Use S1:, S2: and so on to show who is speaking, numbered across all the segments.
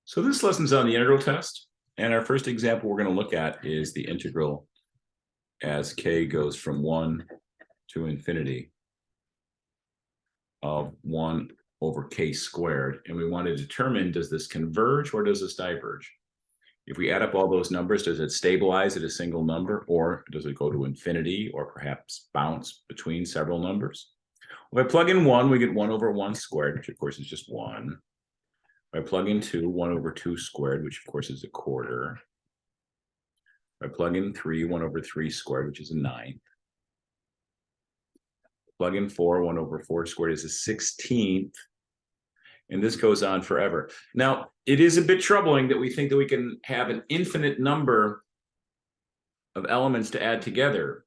S1: So this lesson's on the integral test, and our first example we're going to look at is the integral as k goes from 1 to infinity of 1 over k squared, and we want to determine, does this converge or does this diverge? If we add up all those numbers, does it stabilize at a single number, or does it go to infinity, or perhaps bounce between several numbers? If I plug in 1, we get 1 over 1 squared, which of course is just 1. If I plug in 2, 1 over 2 squared, which of course is a quarter. If I plug in 3, 1 over 3 squared, which is a ninth. Plug in 4, 1 over 4 squared is a 16th. And this goes on forever. Now, it is a bit troubling that we think that we can have an infinite number of elements to add together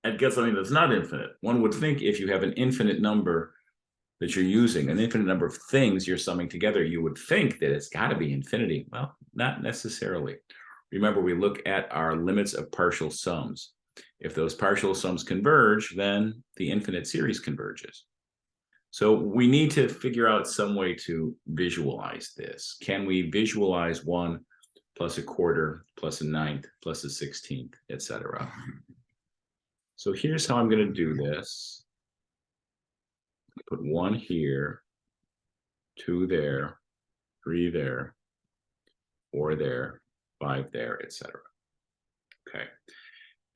S1: and get something that's not infinite. One would think if you have an infinite number that you're using, an infinite number of things you're summing together, you would think that it's got to be infinity. Well, not necessarily. Remember, we look at our limits of partial sums. If those partial sums converge, then the infinite series converges. So we need to figure out some way to visualize this. Can we visualize 1 plus a quarter plus a ninth plus a 16th, etc.? So here's how I'm going to do this. Put 1 here, 2 there, 3 there, 4 there, 5 there, etc. Okay.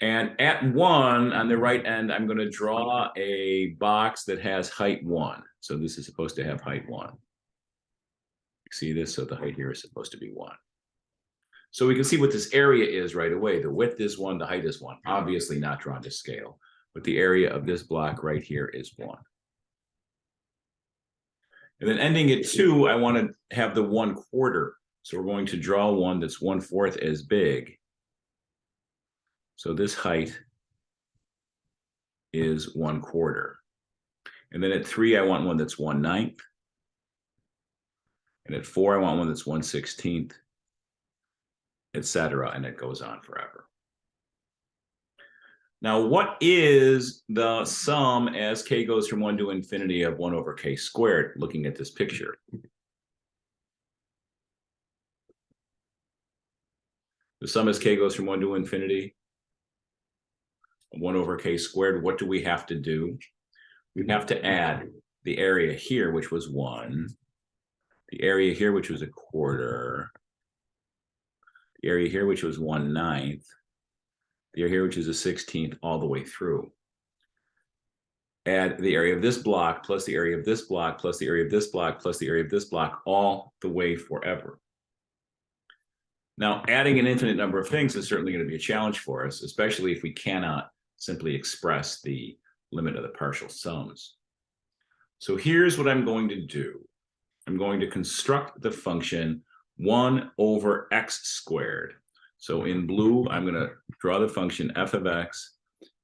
S1: And at 1 on the right end, I'm going to draw a box that has height 1. So this is supposed to have height 1. You see this? So the height here is supposed to be 1. So we can see what this area is right away. The width is 1, the height is 1. Obviously not drawn to scale, but the area of this block right here is 1. And then ending at 2, I want to have the 1/4. So we're going to draw one that's 1/4 as big. So this height is 1/4. And then at 3, I want one that's 1/9. And at 4, I want one that's 1/16, etc. And it goes on forever. Now, what is the sum as k goes from 1 to infinity of 1 over k squared, looking at this picture? The sum as k goes from 1 to infinity of 1 over k squared, what do we have to do? We have to add the area here, which was 1, the area here, which was a quarter, the area here, which was 1/9, the area here, which is a 16th, all the way through. Add the area of this block plus the area of this block plus the area of this block plus the area of this block all the way forever. Now, adding an infinite number of things is certainly going to be a challenge for us, especially if we cannot simply express the limit of the partial sums. So here's what I'm going to do. I'm going to construct the function 1 over x squared. So in blue, I'm going to draw the function f of x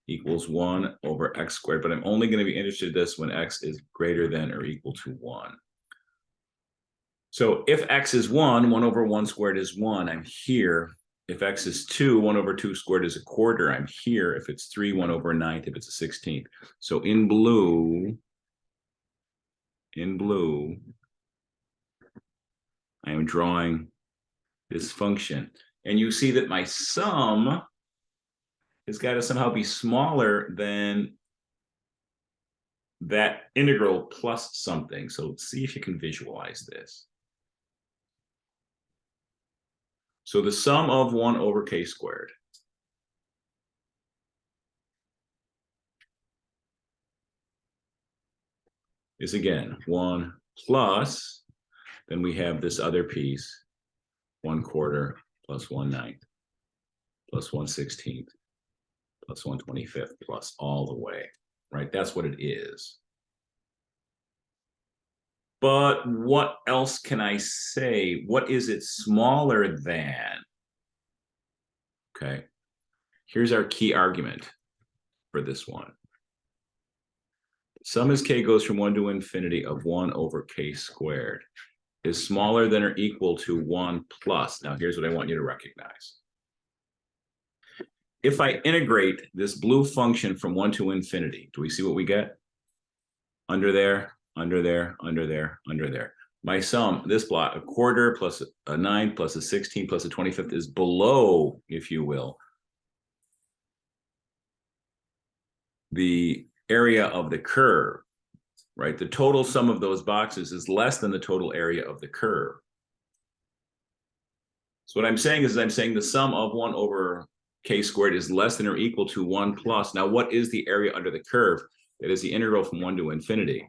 S1: equals 1 over x squared, but I'm only going to be interested in this when x is greater than or equal to 1. So if x is 1, 1 over 1 squared is 1, I'm here. If x is 2, 1 over 2 squared is a quarter, I'm here. If it's 3, 1 over 9th, if it's a 16th. So in blue, I am drawing this function. And you see that my sum has got to somehow be smaller than that integral plus something. So let's see if you can visualize this. So the sum of 1 over k squared is, again, 1 plus, then we have this other piece, 1/4 plus 1/9 plus 1/16 plus 1/25 plus all the way, right? That's what it is. But what else can I say? What is it smaller than? Okay, here's our key argument for this one. Sum as k goes from 1 to infinity of 1 over k squared is smaller than or equal to 1 plus. Now, here's what I want you to recognize. If I integrate this blue function from 1 to infinity, do we see what we get? Under there, under there, under there, under there. my sum, this block, a quarter plus a 9 plus a 16 plus a 25th is below, if you will, the area of the curve, right? The total sum of those boxes is less than the total area of the curve. So what I'm saying is I'm saying the sum of 1 over k squared is less than or equal to 1 plus. Now, what is the area under the curve? That is the integral from 1 to infinity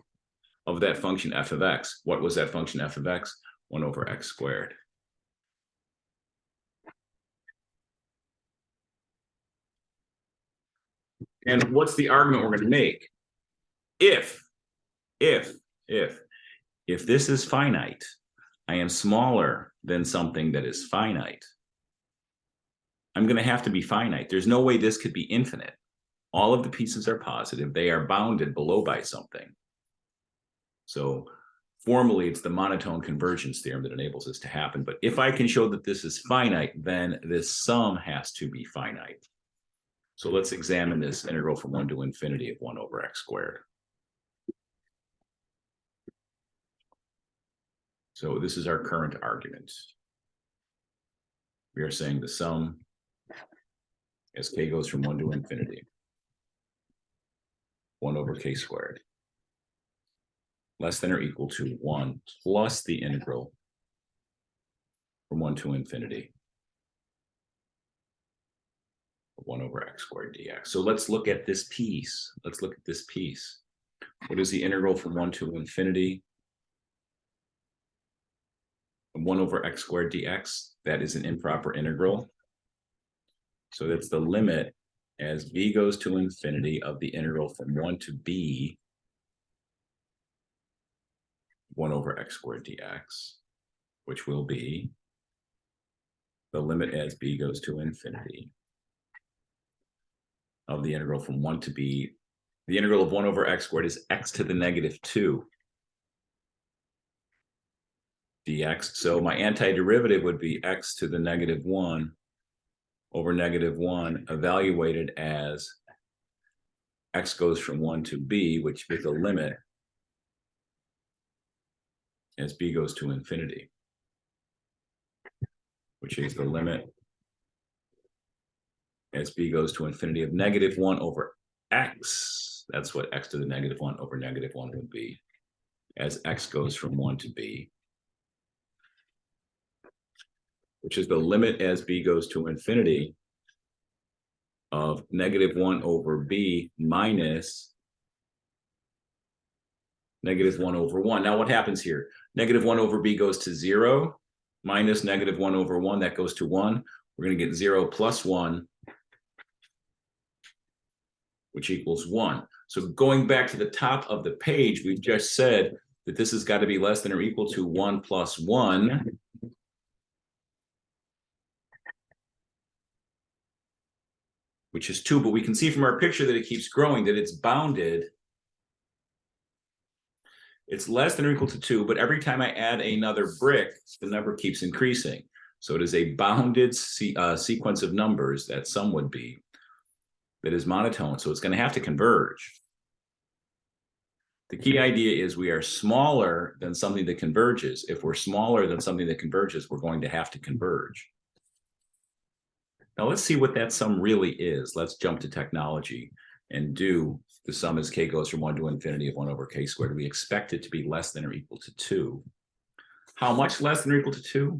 S1: of that function f of x. What was that function f of x? 1 over x squared. And what's the argument we're going to make? If this is finite, I am smaller than something that is finite, I'm going to have to be finite. There's no way this could be infinite. All of the pieces are positive. They are bounded below by something. So formally, it's the monotone convergence theorem that enables this to happen. But if I can show that this is finite, then this sum has to be finite. So let's examine this integral from 1 to infinity of 1 over x squared. So this is our current argument. We are saying the sum as k goes from 1 to infinity, 1 over k squared, less than or equal to 1 plus the integral from 1 to infinity, 1 over x squared dx. So let's look at this piece. Let's look at this piece. What is the integral from 1 to infinity? 1 over x squared dx. That is an improper integral. So that's the limit as b goes to infinity of the integral from 1 to b, 1 over x squared dx, which will be the limit as b goes to infinity of the integral from 1 to b. The integral of 1 over x squared is x to the negative 2 dx. So my antiderivative would be x to the negative 1 over negative 1, evaluated as x goes from 1 to b, which is the limit as b goes to infinity, which is the limit as b goes to infinity of negative 1 over x. That's what x to the negative 1 over negative 1 would be, as x goes from 1 to b, which is the limit as b goes to infinity of negative 1 over b minus negative 1 over 1. Now what happens here? Negative 1 over b goes to 0, minus negative 1 over 1, that goes to 1. We're going to get 0 plus 1, which equals 1. So going back to the top of the page, we've just said that this has got to be less than or equal to 1 plus 1. Which is 2, but we can see from our picture that it keeps growing, that it's bounded. It's less than or equal to 2, but every time I add another brick, the number keeps increasing. So it is a bounded sequence of numbers, that sum would be, that is monotone. So it's going to have to converge. The key idea is we are smaller than something that converges. If we're smaller than something that converges, we're going to have to converge. Now let's see what that sum really is. Let's jump to technology and do the sum as k goes from 1 to infinity of 1 over k squared. We expect it to be less than or equal to 2. How much less than or equal to 2?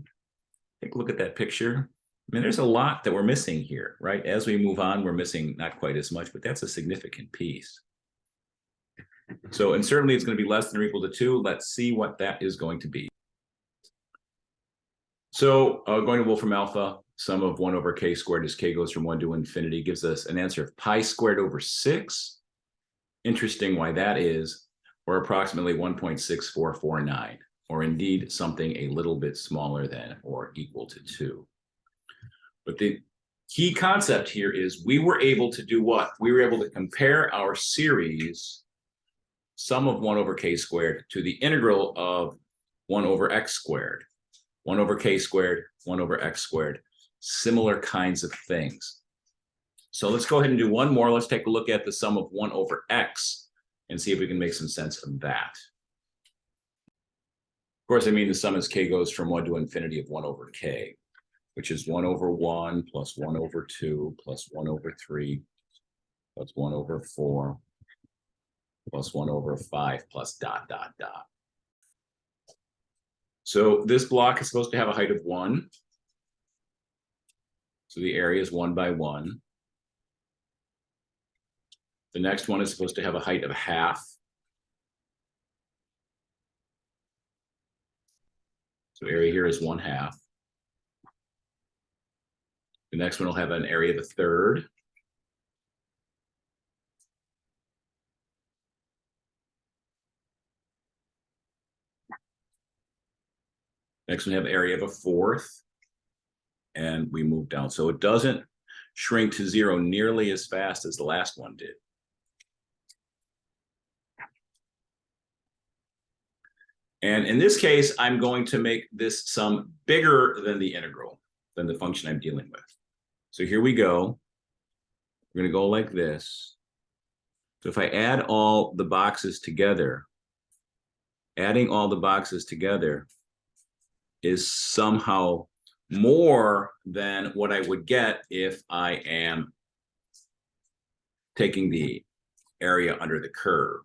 S1: Take a look at that picture. I mean, there's a lot that we're missing here, right? As we move on, we're missing not quite as much, but that's a significant piece. So, and certainly it's going to be less than or equal to 2. Let's see what that is going to be. So going to Wolfram alpha, sum of 1 over k squared as k goes from 1 to infinity gives us an answer of pi squared over 6. Interesting why that is, or approximately 1.6449, or indeed something a little bit smaller than or equal to 2. But the key concept here is we were able to do what? We were able to compare our series sum of 1 over k squared to the integral of 1 over x squared. 1 over k squared, 1 over x squared, similar kinds of things. So let's go ahead and do one more. Let's take a look at the sum of 1 over x and see if we can make some sense of that. course, I mean the sum as k goes from 1 to infinity of 1 over k, which is 1 over 1 plus 1 over 2 plus 1 over 3 plus 1 over 4 plus 1 over 5 plus dot, dot, dot. So this block is supposed to have a height of 1. So the area is 1 by 1. The next one is supposed to have a height of half. So area here is 1/2. The next one will have an area of 1/3. Next one have area of 1/4. And we move down. So it doesn't shrink to 0 nearly as fast as the last one did. And in this case, I'm going to make this sum bigger than the integral, than the function I'm dealing with. So here we go. We're going to go like this. So if I add all the boxes together, adding all the boxes together is somehow more than what I would get if I am taking the area under the curve.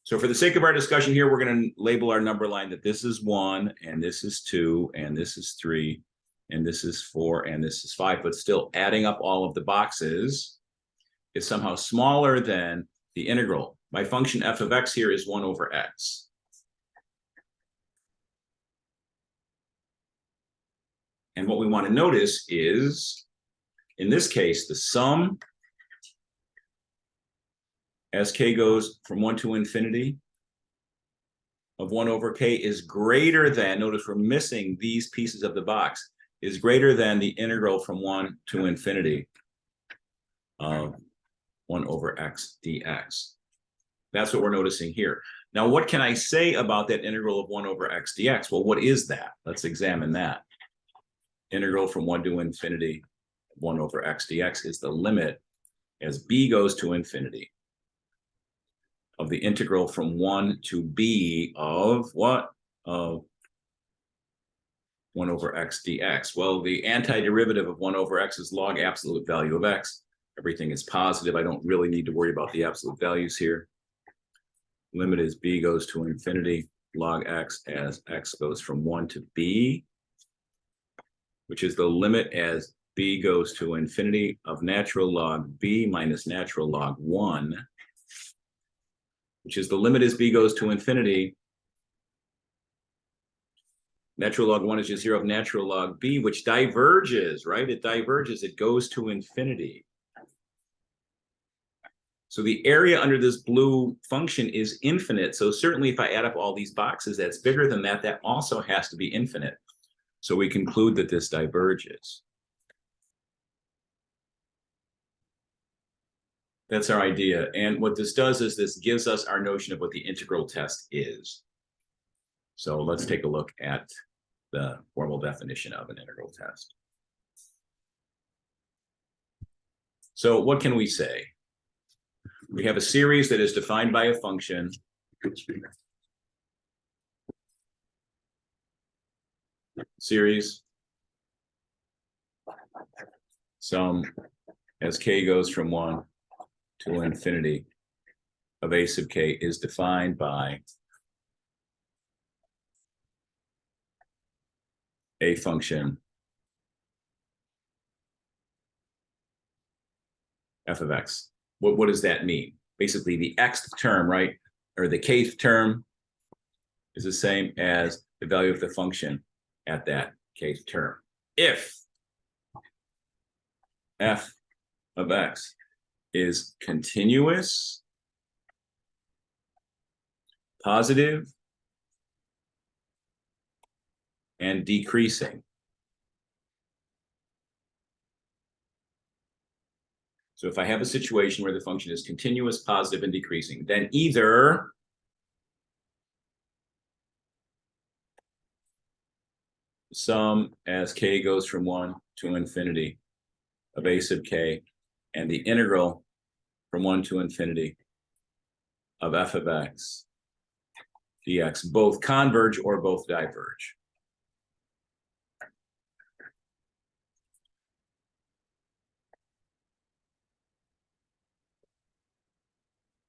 S1: So for the sake of our discussion here, we're going to label our number line that this is 1, and this is 2, and this is 3, and this is 4, and this is 5. But still, adding up all of the boxes is somehow smaller than the integral. My function f of x here is 1 over x. And what we want to notice is, in this case, the sum as k goes from 1 to infinity of 1 over k is greater than, notice we're missing these pieces of the box, is greater than the integral from 1 to infinity of 1 over x dx. That's what we're noticing here. Now, what can I say about that integral of 1 over x dx? Well, what is that? Let's examine that. Integral from 1 to infinity, 1 over x dx is the limit as b goes to infinity of the integral from 1 to b of what? Of 1 over x dx. Well, the antiderivative of 1 over x is log absolute value of x. Everything is positive. I don't really need to worry about the absolute values here. Limit is b goes to infinity, log x as x goes from 1 to b, which is the limit as b goes to infinity of natural log b minus natural log 1, which is the limit as b goes to infinity. Natural log 1 is just 0 of natural log b, which diverges, right? It diverges. It goes to infinity. So the area under this blue function is infinite. So certainly if I add up all these boxes, that's bigger than that. That also has to be infinite. So we conclude that this diverges. That's our idea. And what this does is this gives us our notion of what the integral test is. So let's take a look at the formal definition of an integral test. So what can we say? We have a series that is defined by a function. Series sum as k goes from 1 to infinity of a sub k is defined by a function f of x. What does that mean? Basically, the xth term, right, or the kth term is the same as the value of the function at that kth term. If f of x is continuous, positive, and decreasing. So if I have a situation where the function is continuous, positive, and decreasing, then either sum as k goes from 1 to infinity of a sub k and the integral from 1 to infinity of f of x dx both converge or both diverge.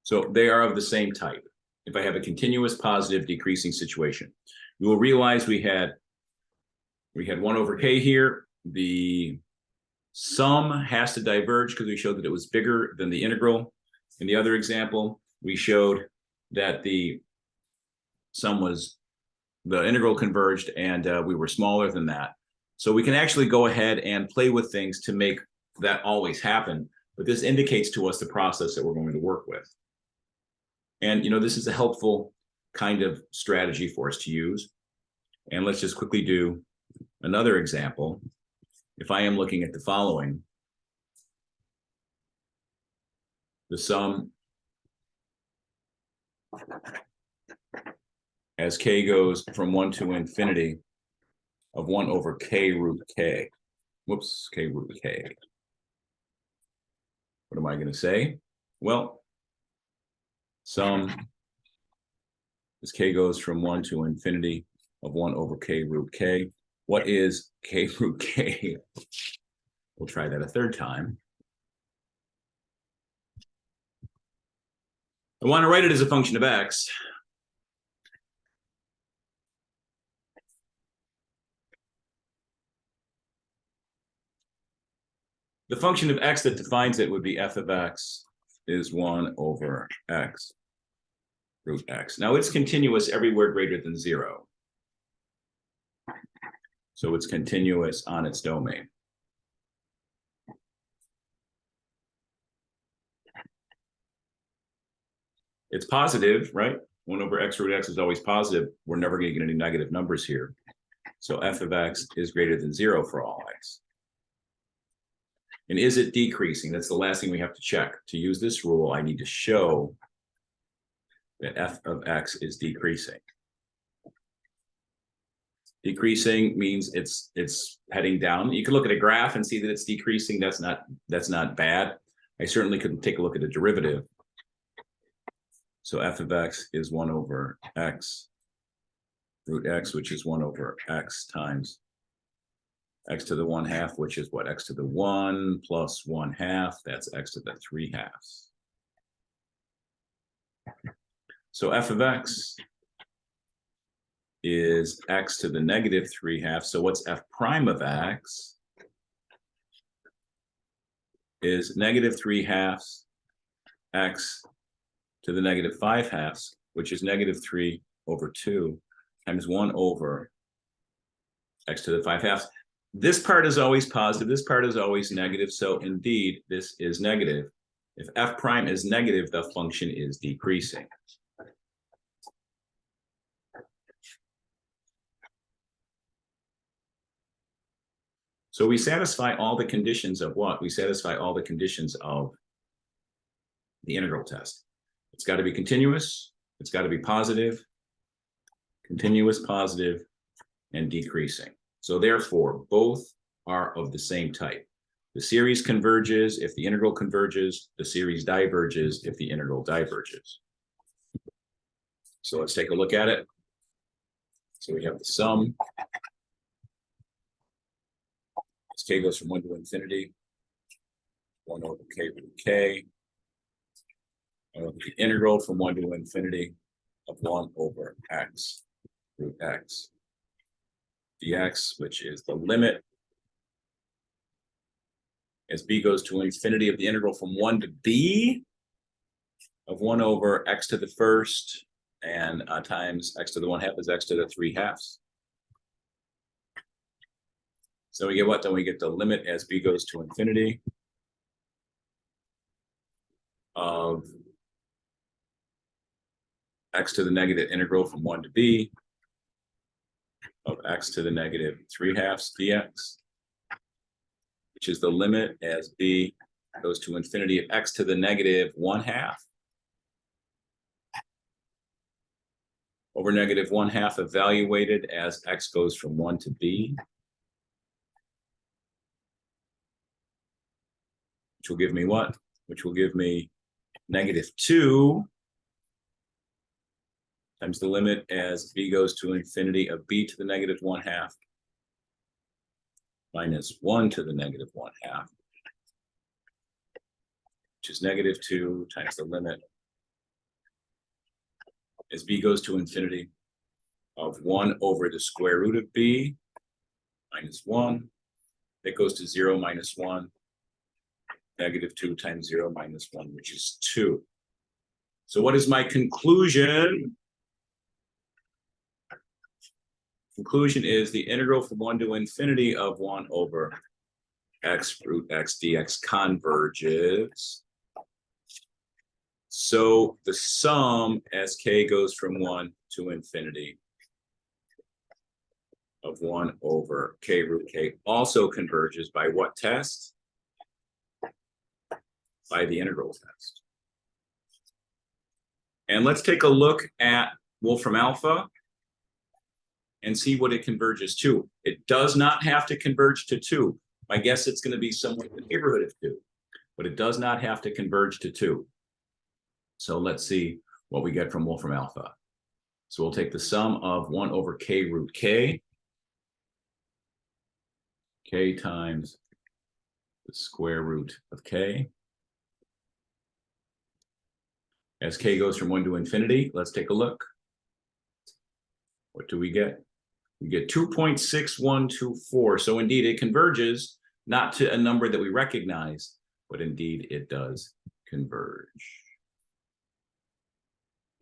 S1: So they are of the same type. If I have a continuous positive decreasing situation, you will realize we had 1 over k here. The sum has to diverge because we showed that it was bigger than the integral. In the other example, we showed that the integral converged and we were smaller than that. So we can actually go ahead and play with things to make that always happen. But this indicates to us the process that we're going to work with. And, this is a helpful kind of strategy for us to use. And let's just quickly do another example. If I am looking at the following, the sum as k goes from 1 to infinity of 1 over k root k. Whoops, k root k. What am I going to say? Well, sum as k goes from 1 to infinity of 1 over k root k. What is k root k? We'll try that a third time. I want to write it as a function of x. The function of x that defines it would be f of x is 1 over x root x. Now it's continuous everywhere greater than 0. So it's continuous on its domain. It's positive, right? 1 over x root x is always positive. We're never going to get any negative numbers here. So f of x is greater than 0 for all x. And is it decreasing? That's the last thing we have to check. To use this rule, I need to show that f of x is decreasing. Decreasing means it's heading down. You can look at a graph and see that it's decreasing. That's not bad. I certainly could take a look at a derivative. So f of x is 1 over x root x, which is 1 over x times x to the 1/2, which is what? X to the 1 plus 1/2. That's x to the 3/2. So f of x is x to the negative 3/2. So what's f prime of x? Is negative 3/2 x to the negative 5/2, which is negative 3 over 2 times 1 over x to the 5/2. This part is always positive. This part is always negative. So indeed, this is negative. If f prime is negative, the function is decreasing. So we satisfy all the conditions of what? We satisfy all the conditions of the integral test. It's got to be continuous. It's got to be positive, continuous, positive, and decreasing. So therefore, both are of the same type. The series converges if the integral converges. The series diverges if the integral diverges. So let's take a look at it. So we have the sum. As k goes from 1 to infinity, 1 over k root k. The integral from 1 to infinity of 1 over x root x dx, which is the limit as b goes to infinity of the integral from 1 to b of 1 over x to the first and times x to the 1/2 is x to the 3/2. So we get what? Then we get the limit as b goes to infinity of x to the negative integral from 1 to b of x to the negative 3/2 dx, which is the limit as b goes to infinity of x to the negative 1/2 over negative 1/2 evaluated as x goes from 1 to b, which will give me what? Which will give me negative 2 times the limit as b goes to infinity of b to the negative 1/2 minus 1 to the negative 1/2, which is -2 times the limit as b goes to infinity of 1 over the square root of b minus 1. That goes to 0 minus 1. -2 times 0 minus 1, which is 2. So what is my conclusion? Conclusion is the integral from 1 to infinity of 1 over x root x dx converges. So the sum as k goes from 1 to infinity of 1 over k root k also converges by what test? By the integral test. And let's take a look at Wolfram alpha and see what it converges to. It does not have to converge to 2. My guess it's going to be somewhere in the neighborhood of 2, but it does not have to converge to 2. So let's see what we get from Wolfram alpha. So we'll take the sum of 1 over k root k, k times the square root of k. As k goes from 1 to infinity, let's take a look. What do we get? We get 2.6124. So indeed, it converges not to a number that we recognize, but indeed it does converge.